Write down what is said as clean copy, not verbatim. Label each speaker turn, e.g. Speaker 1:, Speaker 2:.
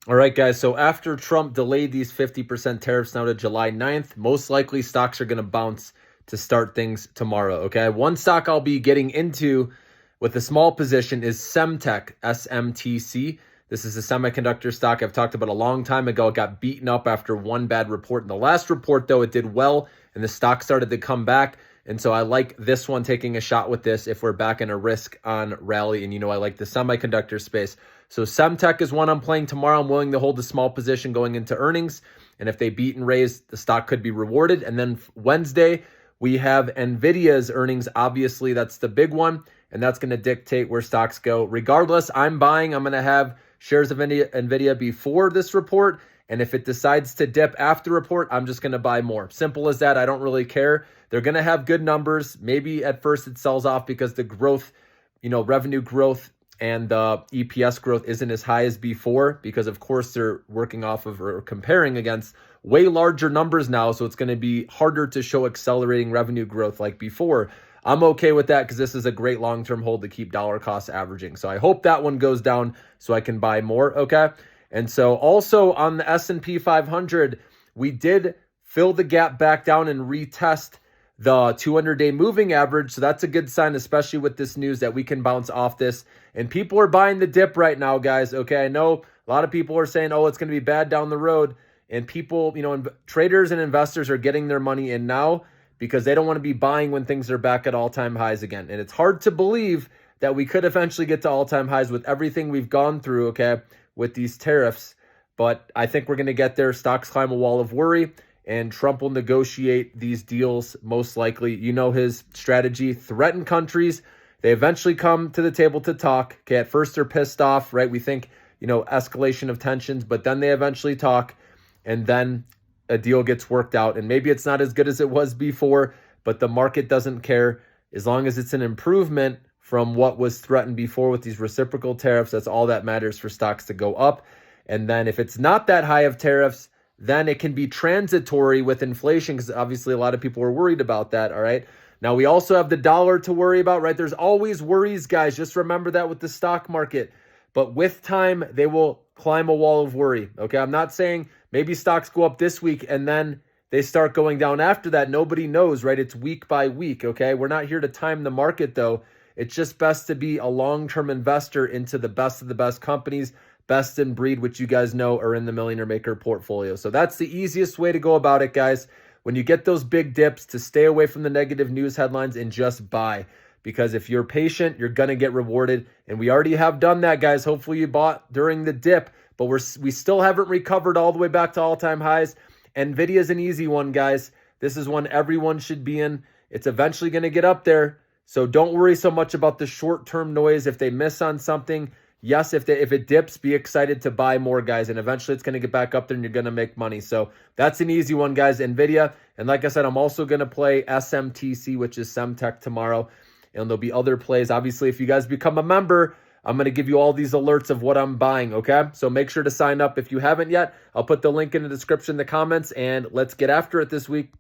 Speaker 1: All right, guys. So after Trump delayed these 50% tariffs now to July 9th, most likely stocks are going to bounce to start things tomorrow. Okay. One stock I'll be getting into with a small position is Semtech, SMTC. This is a semiconductor stock I've talked about a long time ago. It got beaten up after one bad report. In the last report, though, it did well and the stock started to come back. And so I like this one, taking a shot with this if we're back in a risk on rally. And I like the semiconductor space. So Semtech is one I'm playing tomorrow. I'm willing to hold a small position going into earnings. And if they beat and raise, the stock could be rewarded. And then Wednesday, we have NVIDIA's earnings. Obviously, that's the big one. And that's going to dictate where stocks go. Regardless, I'm buying. I'm going to have shares of NVIDIA before this report. And if it decides to dip after report, I'm just going to buy more. Simple as that. I don't really care. They're going to have good numbers. Maybe at first it sells off because the growth, revenue growth and EPS growth isn't as high as before, because of course they're working off of or comparing against way larger numbers now. So it's going to be harder to show accelerating revenue growth like before. I'm okay with that because this is a great long-term hold to keep dollar cost averaging. So I hope that one goes down so I can buy more. Okay. And so also on the S&P 500, we did fill the gap back down and retest the 200-day moving average. So that's a good sign, especially with this news that we can bounce off this. And people are buying the dip right now, guys. Okay, I know a lot of people are saying, oh, it's going to be bad down the road. And people, traders and investors are getting their money in now because they don't want to be buying when things are back at all-time highs again. And it's hard to believe that we could eventually get to all-time highs with everything we've gone through, okay, with these tariffs. But I think we're going to get there. Stocks climb a wall of worry, and Trump will negotiate these deals most likely. You know his strategy: threaten countries. They eventually come to the table to talk. Okay, at first they're pissed off, right? We think, escalation of tensions, but then they eventually talk, and then a deal gets worked out. And maybe it's not as good as it was before, but the market doesn't care. As long as it's an improvement from what was threatened before with these reciprocal tariffs, that's all that matters for stocks to go up. And then if it's not that high of tariffs, then it can be transitory with inflation, because obviously a lot of people are worried about that, all right? Now, we also have the dollar to worry about, right? There's always worries, guys. Just remember that with the stock market. But with time, they will climb a wall of worry, okay? I'm not saying maybe stocks go up this week and then they start going down after that. Nobody knows, right? It's week by week, okay? We're not here to time the market, though. It's just best to be a long-term investor into the best of the best companies, best in breed, which you guys know are in the Millionaire Maker portfolio. So that's the easiest way to go about it, guys. When you get those big dips, to stay away from the negative news headlines and just buy. Because if you're patient, you're going to get rewarded. And we already have done that, guys. Hopefully you bought during the dip, but we still haven't recovered all the way back to all-time highs. NVIDIA is an easy one, guys. This is one everyone should be in. It's eventually going to get up there. So don't worry so much about the short-term noise. If they miss on something, yes, if it dips, be excited to buy more, guys. And eventually it's going to get back up there and you're going to make money. So that's an easy one, guys, NVIDIA. And like I said, I'm also going to play SMTC, which is Semtech, tomorrow. And there'll be other plays. Obviously, if you guys become a member, I'm going to give you all these alerts of what I'm buying, okay? So make sure to sign up if you haven't yet. I'll put the link in the description, the comments, and let's get after it this week.